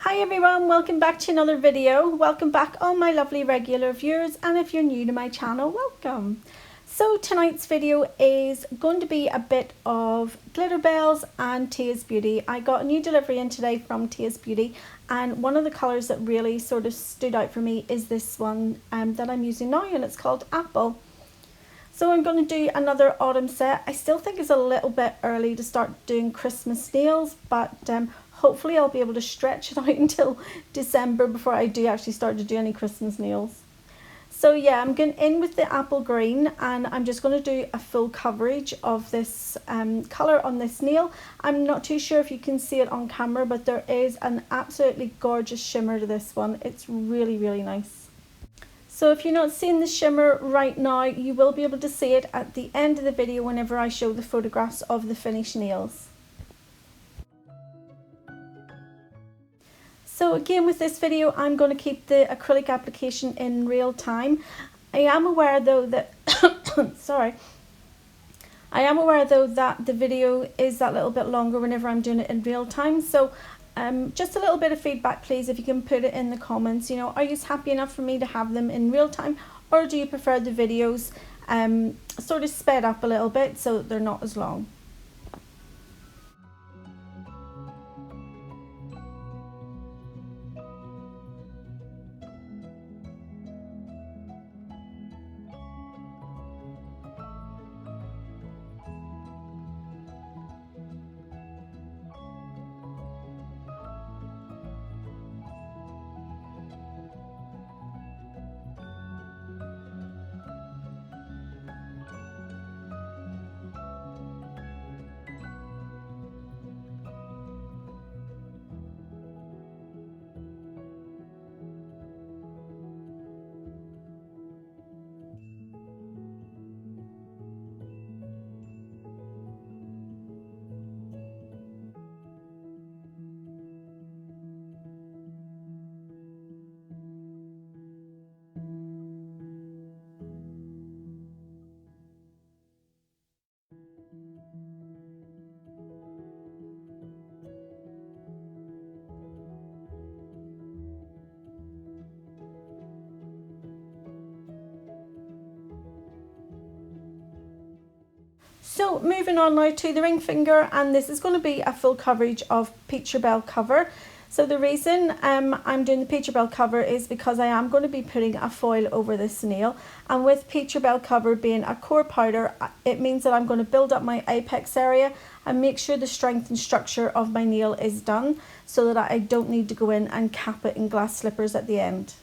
Hi everyone, welcome back to another video. Welcome back all my lovely regular viewers, and if you're new to my channel, welcome. So tonight's video is going to be a bit of Glitterbels and Tia's Beauty. I got a new delivery in today from Tia's Beauty, and one of the colours that really sort of stood out for me is this one that I'm using now, and it's called Apple. So I'm going to do another autumn set. I still think it's a little bit early to start doing Christmas nails, but hopefully I'll be able to stretch it out until December before I do actually start to do any Christmas nails. So yeah, I'm going in with the apple green, and I'm just going to do a full coverage of this colour on this nail. I'm not too sure if you can see it on camera, but there is an absolutely gorgeous shimmer to this one. It's really, really nice. So if you're not seeing the shimmer right now, you will be able to see it at the end of the video whenever I show the photographs of the finished nails. So again, with this video, I'm going to keep the acrylic application in real time. I am aware though that, I am aware though that the video is that little bit longer whenever I'm doing it in real time. So just a little bit of feedback please, if you can put it in the comments. You know, are you happy enough for me to have them in real time, or do you prefer the videos sort of sped up a little bit so that they're not as long? So moving on now to the ring finger, and this is going to be a full coverage of Pecherbel cover. So the reason I'm doing the Pecherbel cover is because I am going to be putting a foil over this nail, and with Pecherbel cover being a core powder, it means that I'm going to build up my apex area and make sure the strength and structure of my nail is done, so that I don't need to go in and cap it in glass slippers at the end.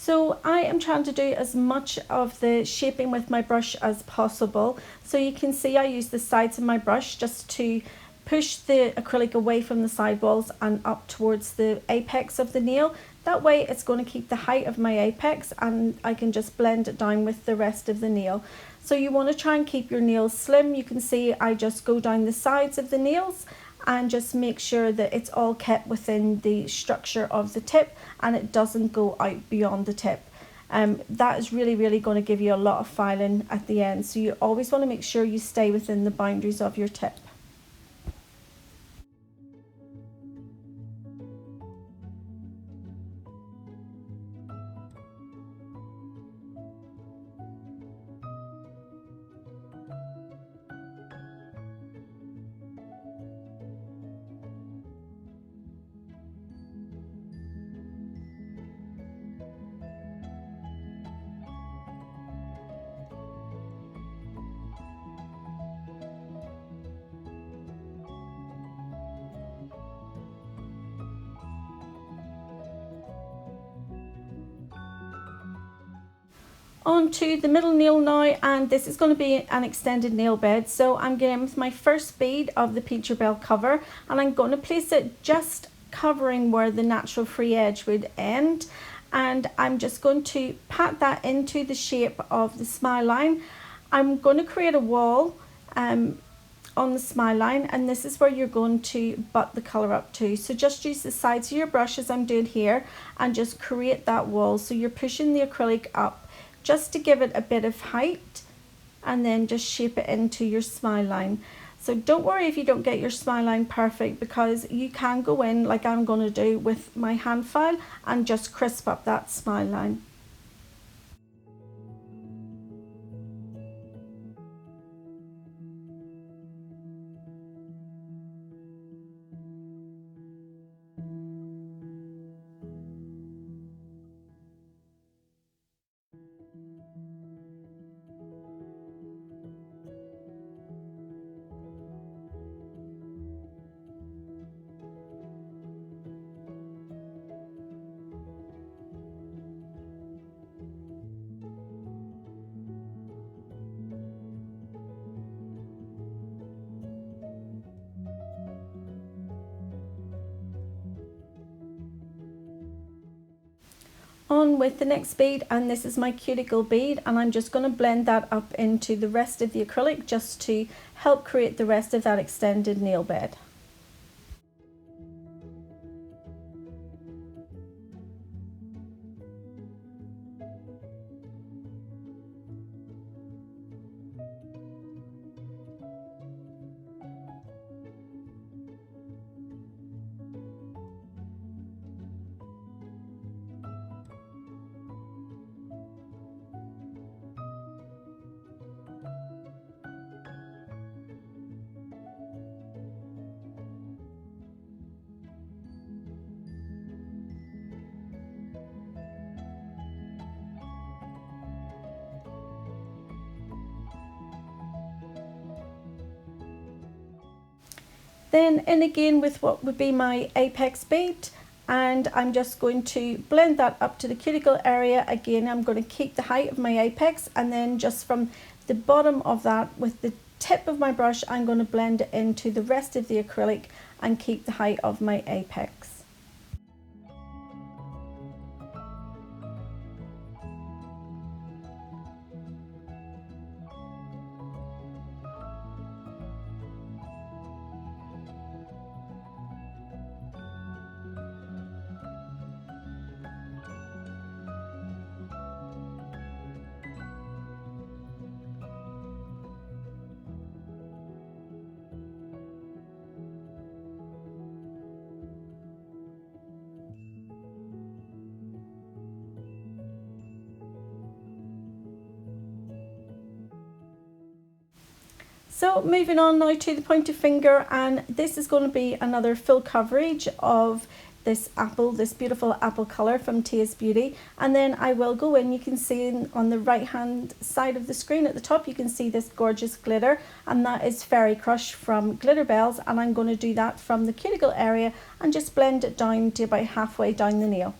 So I am trying to do as much of the shaping with my brush as possible. So you can see I use the sides of my brush just to push the acrylic away from the side walls and up towards the apex of the nail. That way it's going to keep the height of my apex and I can just blend it down with the rest of the nail. So you want to try and keep your nails slim. You can see I just go down the sides of the nails and just make sure that it's all kept within the structure of the tip and it doesn't go out beyond the tip. That is really going to give you a lot of filing at the end, so you always want to make sure you stay within the boundaries of your tip. On to the middle nail now, and this is going to be an extended nail bed. So I'm going with my first bead of the Pecherbel cover, and I'm going to place it just covering where the natural free edge would end, and I'm just going to pat that into the shape of the smile line. I'm going to create a wall on the smile line, and this is where you're going to butt the colour up to. So just use the sides of your brush as I'm doing here and just create that wall. So you're pushing the acrylic up just to give it a bit of height, and then just shape it into your smile line. So don't worry if you don't get your smile line perfect, because you can go in like I'm going to do with my hand file and just crisp up that smile line. On with the next bead, and this is my cuticle bead, and I'm just going to blend that up into the rest of the acrylic just to help create the rest of that extended nail bed. Then in again with what would be my apex bead, and I'm just going to blend that up to the cuticle area. Again, I'm going to keep the height of my apex, and then just from the bottom of that with the tip of my brush, I'm going to blend it into the rest of the acrylic and keep the height of my apex. So moving on now to the pointer finger, and this is going to be another full coverage of this apple, this beautiful apple colour from Taste Beauty. And then I will go in, you can see on the right hand side of the screen at the top, you can see this gorgeous glitter, and that is Fairy Crush from Glitterbels, and I'm going to do that from the cuticle area and just blend it down to about halfway down the nail.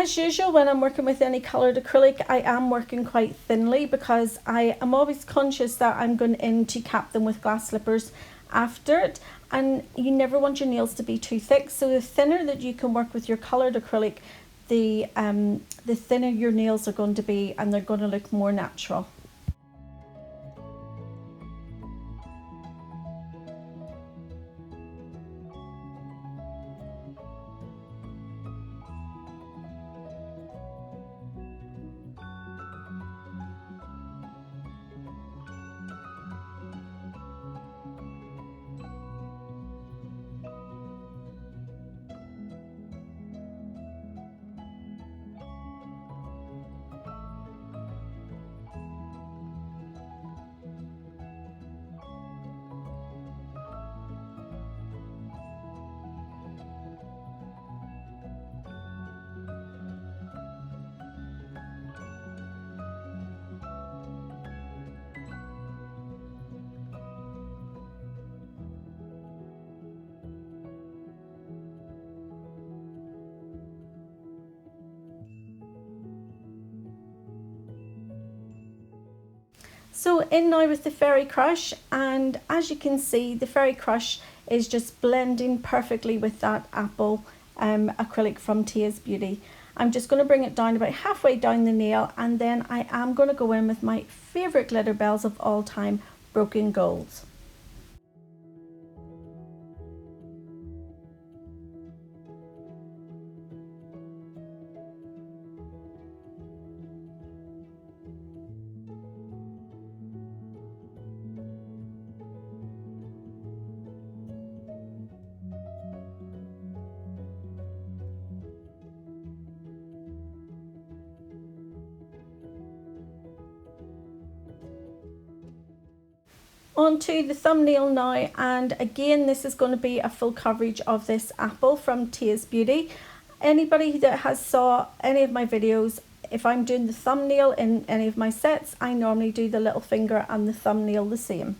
As usual, when I'm working with any coloured acrylic, I am working quite thinly because I am always conscious that I'm going in to cap them with glass slippers after it, and you never want your nails to be too thick. So the thinner that you can work with your coloured acrylic, the thinner your nails are going to be, and they're going to look more natural. So in now with the Fairy Crush, and as you can see, the Fairy Crush is just blending perfectly with that apple acrylic from Tia's Beauty. I'm just going to bring it down about halfway down the nail, and then I am going to go in with my favourite Glitterbels of all time, Broken Golds. Onto the thumbnail now, and again this is going to be a full coverage of this apple from Tia's Beauty. Anybody that has saw any of my videos, if I'm doing the thumbnail in any of my sets, I normally do the little finger and the thumbnail the same.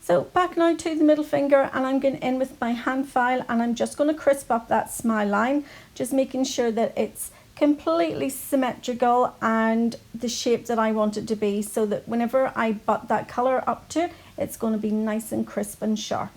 So back now to the middle finger, and I'm going in with my hand file, and I'm just going to crisp up that smile line, just making sure that it's completely symmetrical and the shape that I want it to be, so that whenever I butt that colour up to it, it's going to be nice and crisp and sharp.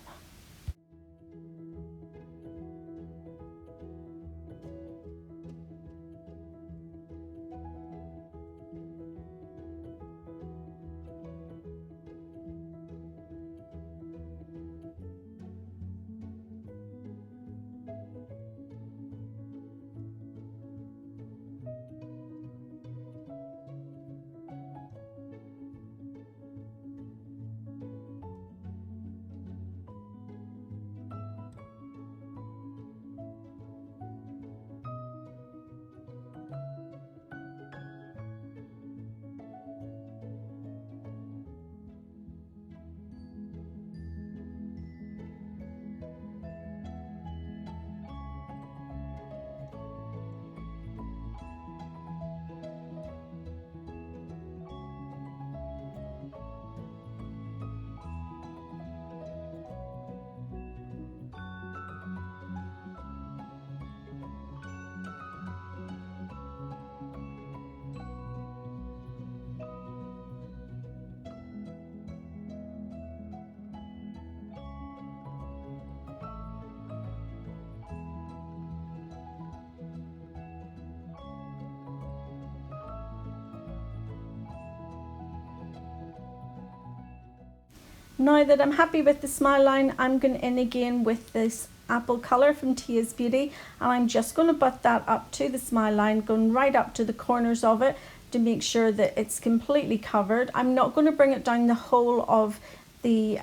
Now that I'm happy with the smile line, I'm going in again with this apple colour from Tia's Beauty, and I'm just going to butt that up to the smile line, going right up to the corners of it to make sure that it's completely covered. I'm not going to bring it down the whole of the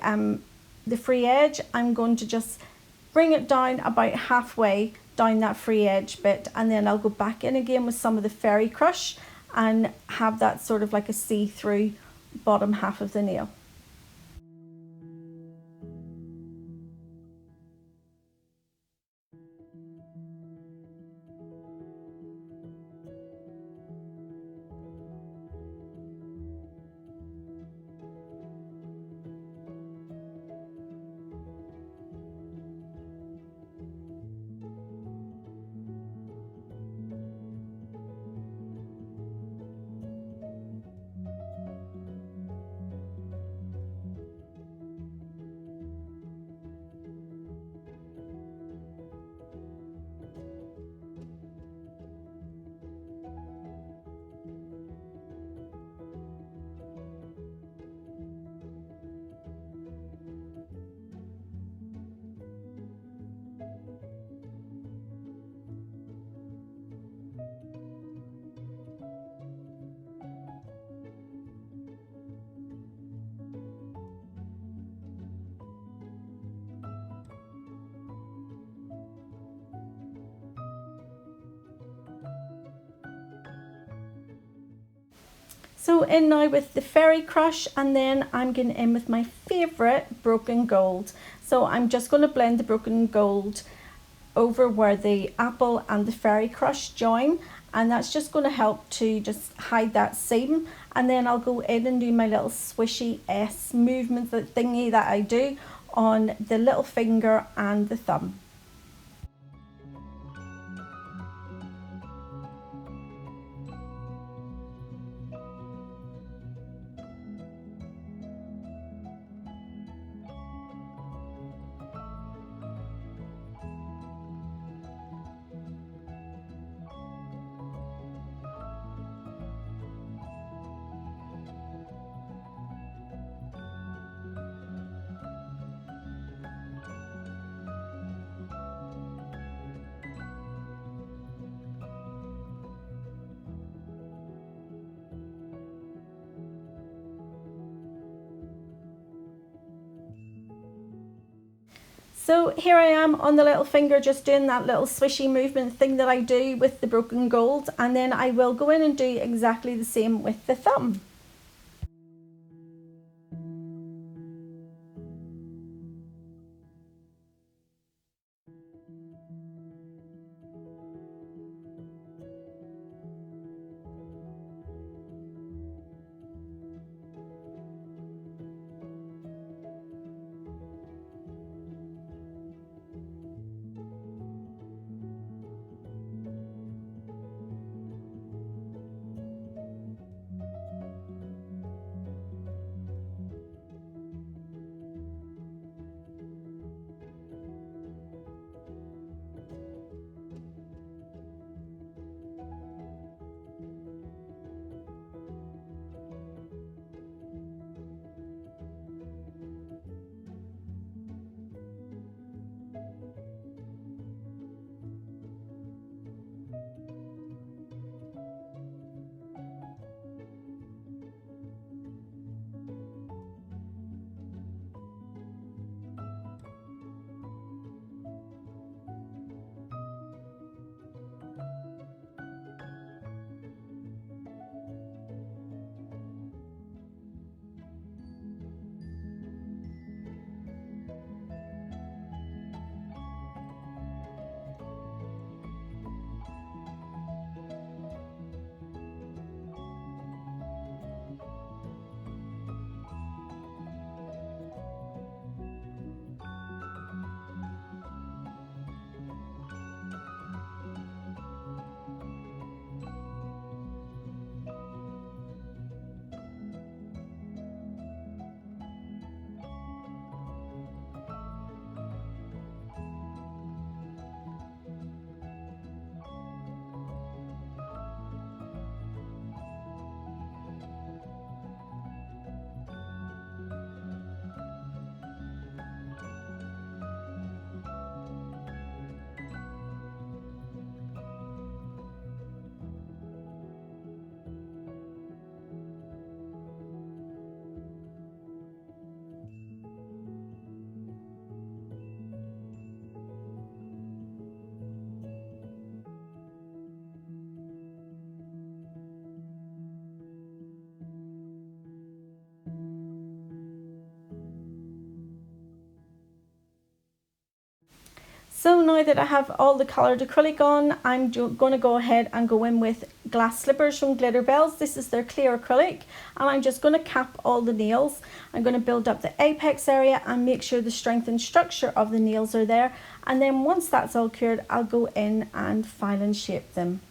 free edge. I'm going to just bring it down about halfway down that free edge bit, and then I'll go back in again with some of the Fairy Crush and have that sort of like a see-through bottom half of the nail. So in now with the Fairy Crush, and then I'm going in with my favourite Broken Gold. So I'm just going to blend the Broken Gold over where the apple and the Fairy Crush join, and that's just going to help to just hide that seam. And then I'll go in and do my little swishy S movement, the thingy that I do on the little finger and the thumb. So here I am on the little finger, just doing that little swishy movement thing that I do with the Broken Gold, and then I will go in and do exactly the same with the thumb. So now that I have all the coloured acrylic on, I'm going to go ahead and go in with glass slippers from Glitterbels. This is their clear acrylic, and I'm just going to cap all the nails. I'm going to build up the apex area and make sure the strength and structure of the nails are there. And then once that's all cured, I'll go in and file and shape them.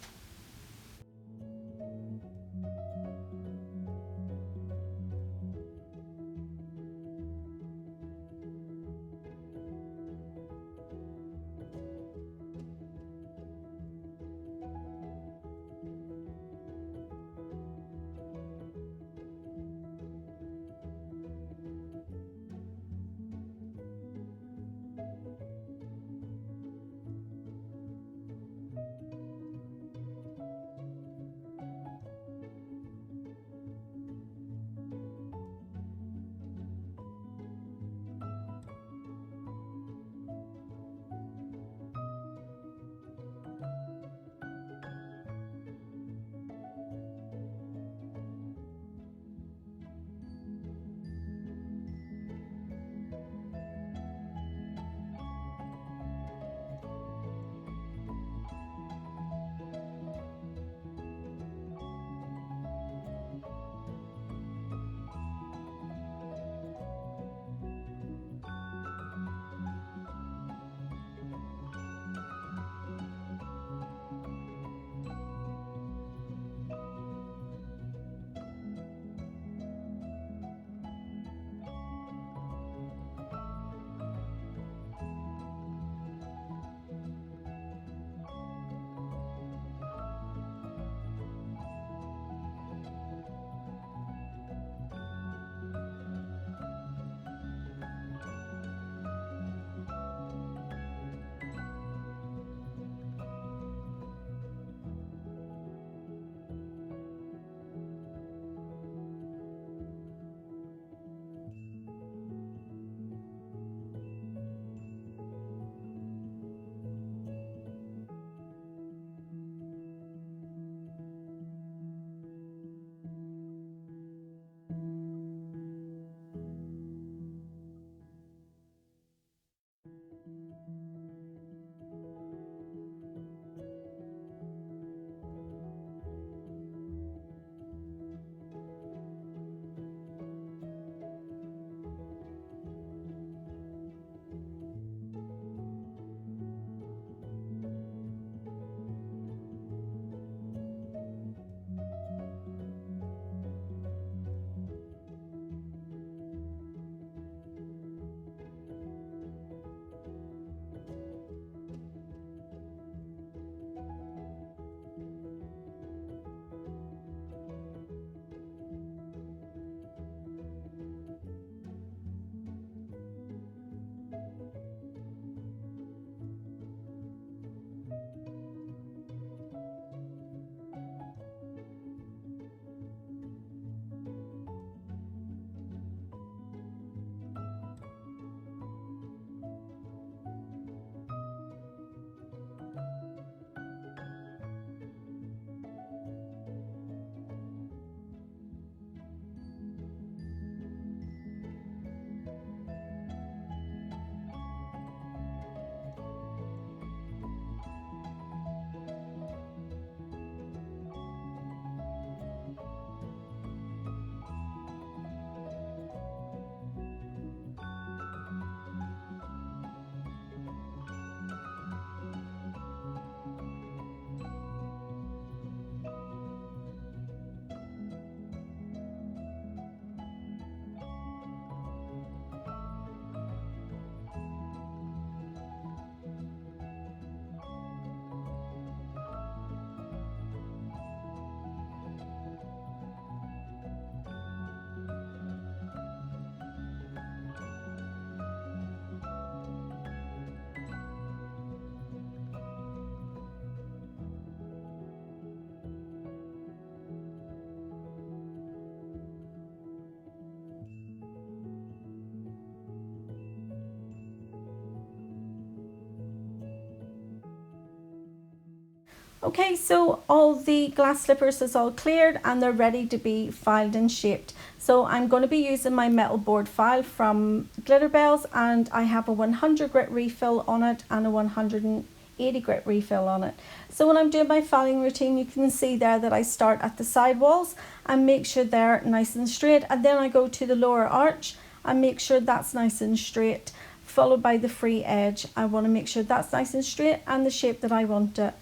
Okay, so all the glass slippers is all cleared and they're ready to be filed and shaped. So I'm going to be using my metal board file from Glitterbels, and I have a 100 grit refill on it and a 180 grit refill on it. So when I'm doing my filing routine, you can see there that I start at the side walls and make sure they're nice and straight, and then I go to the lower arch and make sure that's nice and straight, followed by the free edge. I want to make sure that's nice and straight and the shape that I want it.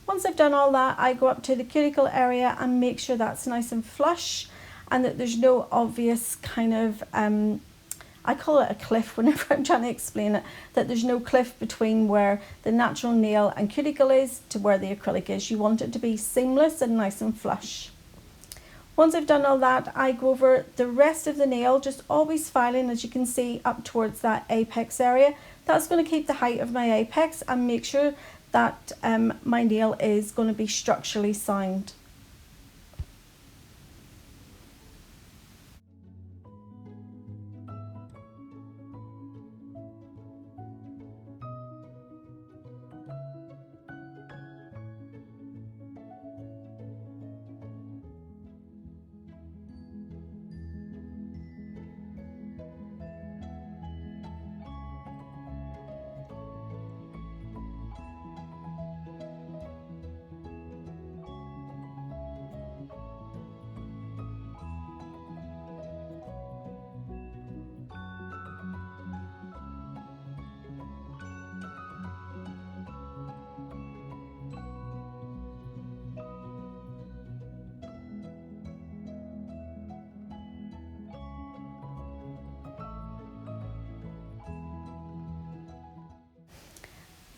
Once I've done all that, I go up to the cuticle area and make sure that's nice and flush and that there's no obvious kind of, I call it a cliff whenever I'm trying to explain it, that there's no cliff between where the natural nail and cuticle is to where the acrylic is. You want it to be seamless and nice and flush. Once I've done all that, I go over the rest of the nail, just always filing, as you can see, up towards that apex area. That's going to keep the height of my apex and make sure that my nail is going to be structurally sound.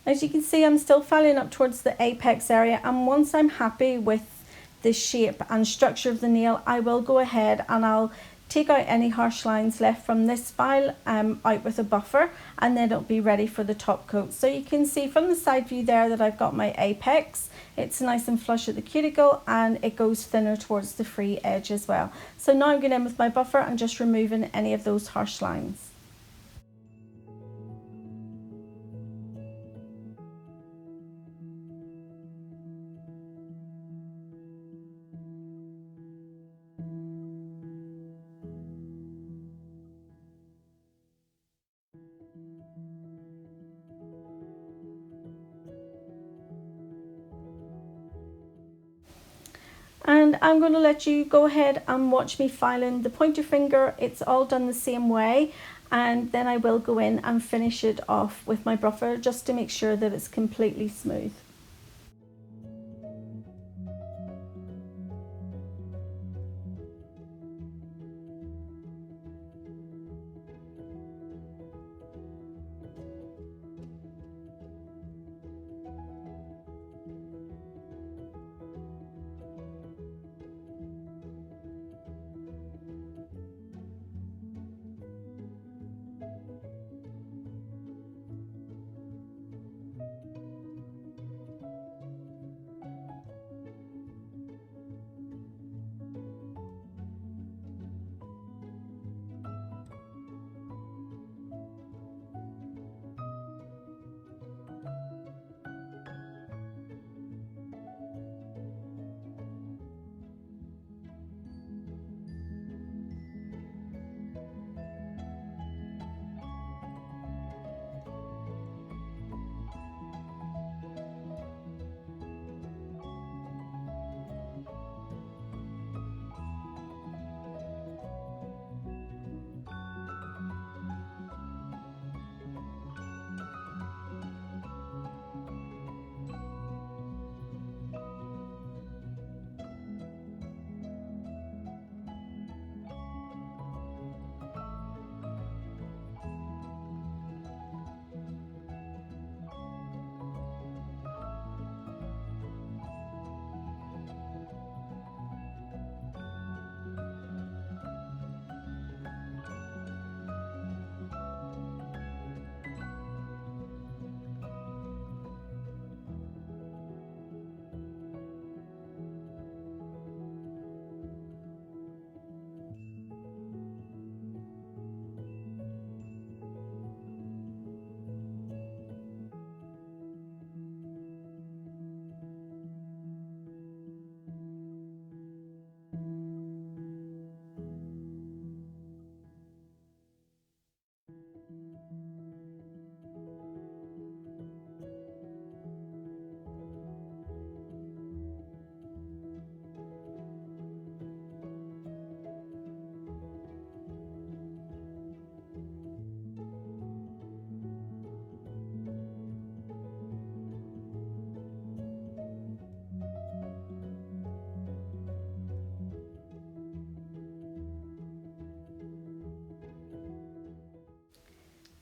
As you can see, I'm still filing up towards the apex area, and once I'm happy with the shape and structure of the nail, I will go ahead and I'll take out any harsh lines left from this file out with a buffer, and then it'll be ready for the top coat. So you can see from the side view there that I've got my apex. It's nice and flush at the cuticle and it goes thinner towards the free edge as well. So now I'm going in with my buffer and just removing any of those harsh lines. And I'm going to let you go ahead and watch me filing the pointer finger. It's all done the same way, and then I will go in and finish it off with my buffer just to make sure that it's completely smooth.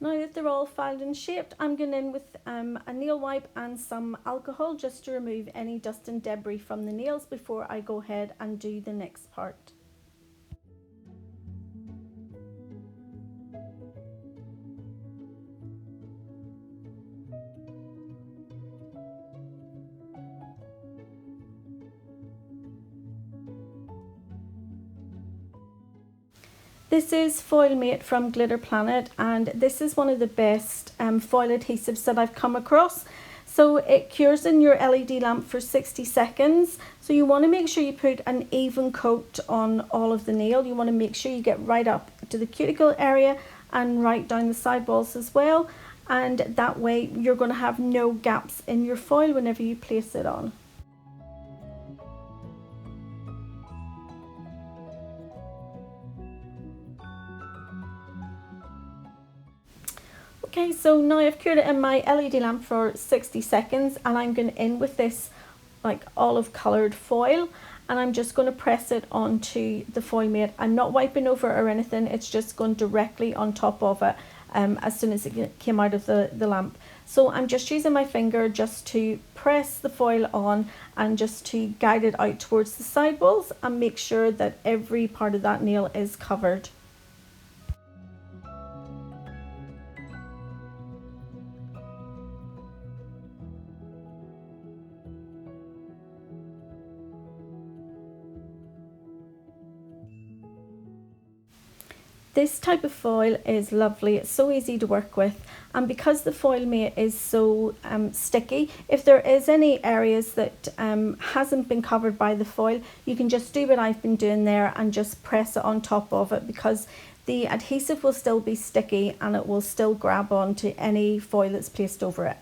Now that they're all filed and shaped, I'm going in with a nail wipe and some alcohol just to remove any dust and debris from the nails before I go ahead and do the next part. This is Foil Mate from Glitter Planet, and this is one of the best foil adhesives that I've come across. So it cures in your LED lamp for 60 seconds. So you want to make sure you put an even coat on all of the nail. You want to make sure you get right up to the cuticle area and right down the side walls as well. And that way you're going to have no gaps in your foil whenever you place it on. Okay, so now I've cured it in my LED lamp for 60 seconds and I'm going in with this like olive coloured foil, and I'm just going to press it onto the Foil Mate. I'm not wiping over it or anything, it's just going directly on top of it as soon as it came out of the lamp. So I'm just using my finger just to press the foil on and just to guide it out towards the sidewalls and make sure that every part of that nail is covered. This type of foil is lovely, it's so easy to work with, and because the Foil Mate is so sticky, if there is any areas that hasn't been covered by the foil, you can just do what I've been doing there and just press it on top of it, because the adhesive will still be sticky and it will still grab onto any foil that's placed over it.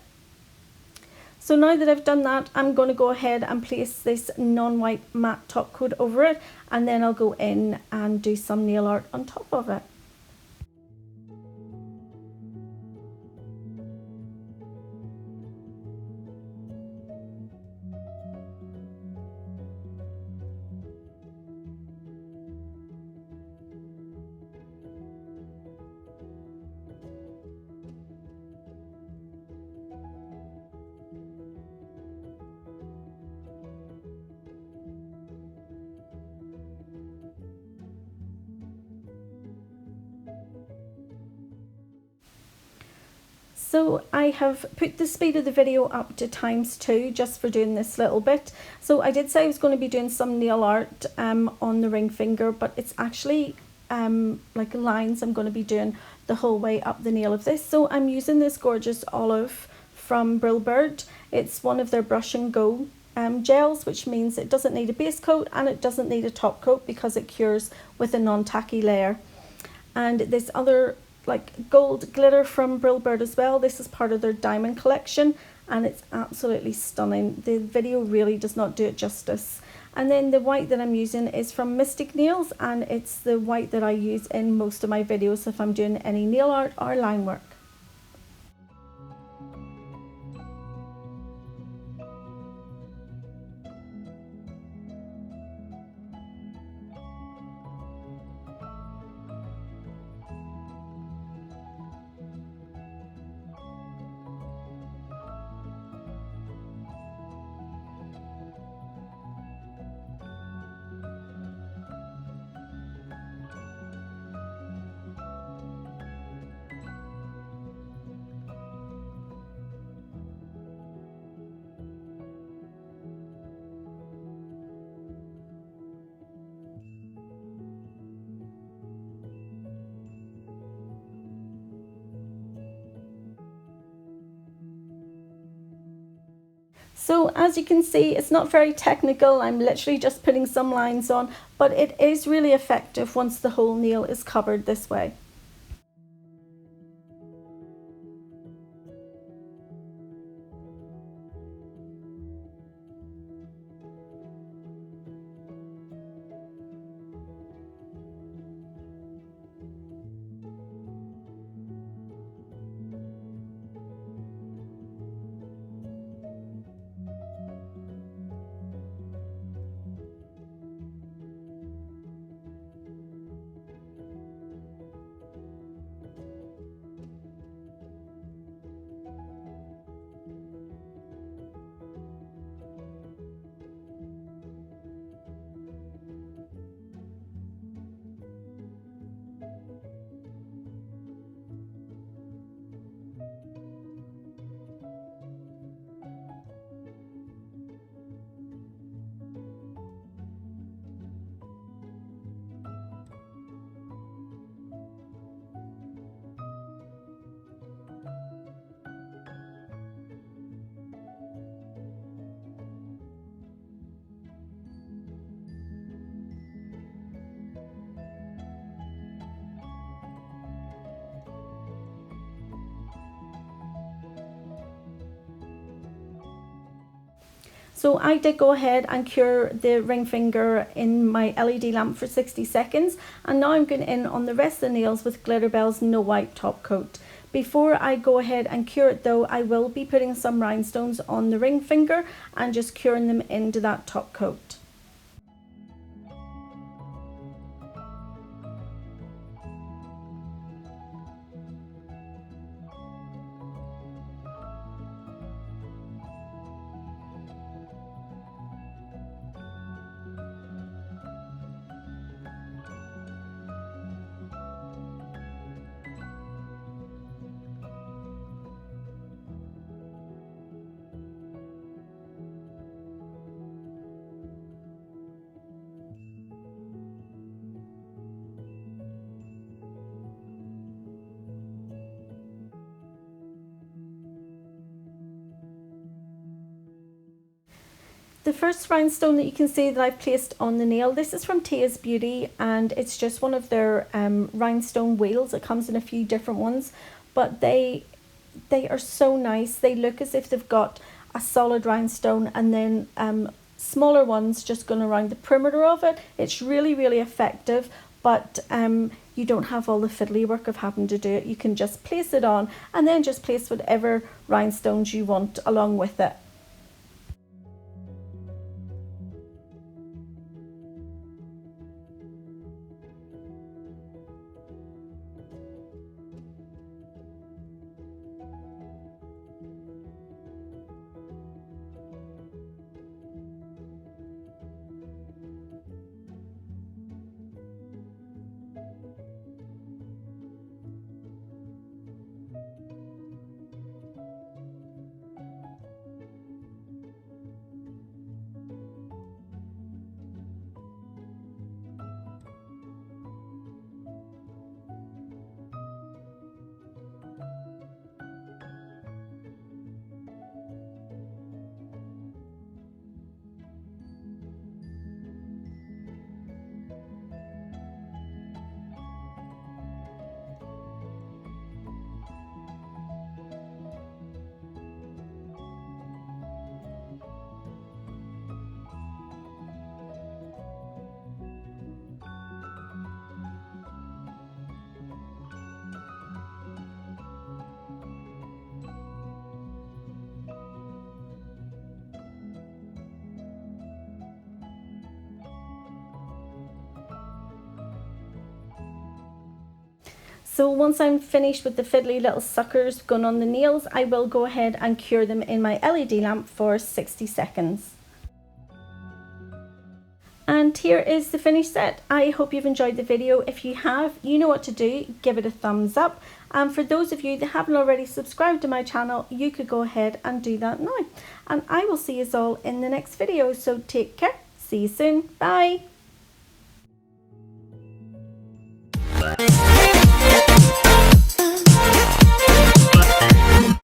So now that I've done that, I'm going to go ahead and place this non-white matte top coat over it, and then I'll go in and do some nail art on top of it. So I have put the speed of the video up to ×2 just for doing this little bit. So I did say I was going to be doing some nail art on the ring finger, but it's actually like lines I'm going to be doing the whole way up the nail of this. So I'm using this gorgeous olive from Brillbird. It's one of their brush and go gels, which means it doesn't need a base coat and it doesn't need a top coat because it cures with a non-tacky layer. And this other like gold glitter from Brillbird as well. This is part of their diamond collection and it's absolutely stunning. The video really does not do it justice. And then the white that I'm using is from Mystic Nails, and it's the white that I use in most of my videos if I'm doing any nail art or line work. So as you can see, it's not very technical. I'm literally just putting some lines on, but it is really effective once the whole nail is covered this way. So I did go ahead and cure the ring finger in my LED lamp for 60 seconds, and now I'm going in on the rest of the nails with Glitterbels No Wipe Top Coat. Before I go ahead and cure it though, I will be putting some rhinestones on the ring finger and just curing them into that top coat. The first rhinestone that you can see that I've placed on the nail, this is from Tia's Beauty, and it's just one of their rhinestone wheels. It comes in a few different ones, but they are so nice. They look as if they've got a solid rhinestone and then smaller ones just going around the perimeter of it. It's really, really effective, but you don't have all the fiddly work of having to do it. You can just place it on and then just place whatever rhinestones you want along with it. So once I'm finished with the fiddly little suckers going on the nails, I will go ahead and cure them in my LED lamp for 60 seconds. And here is the finished set. I hope you've enjoyed the video. If you have, you know what to do. Give it a thumbs up. And for those of you that haven't already subscribed to my channel, you could go ahead and do that now. And I will see you all in the next video. So take care. See you soon. Bye.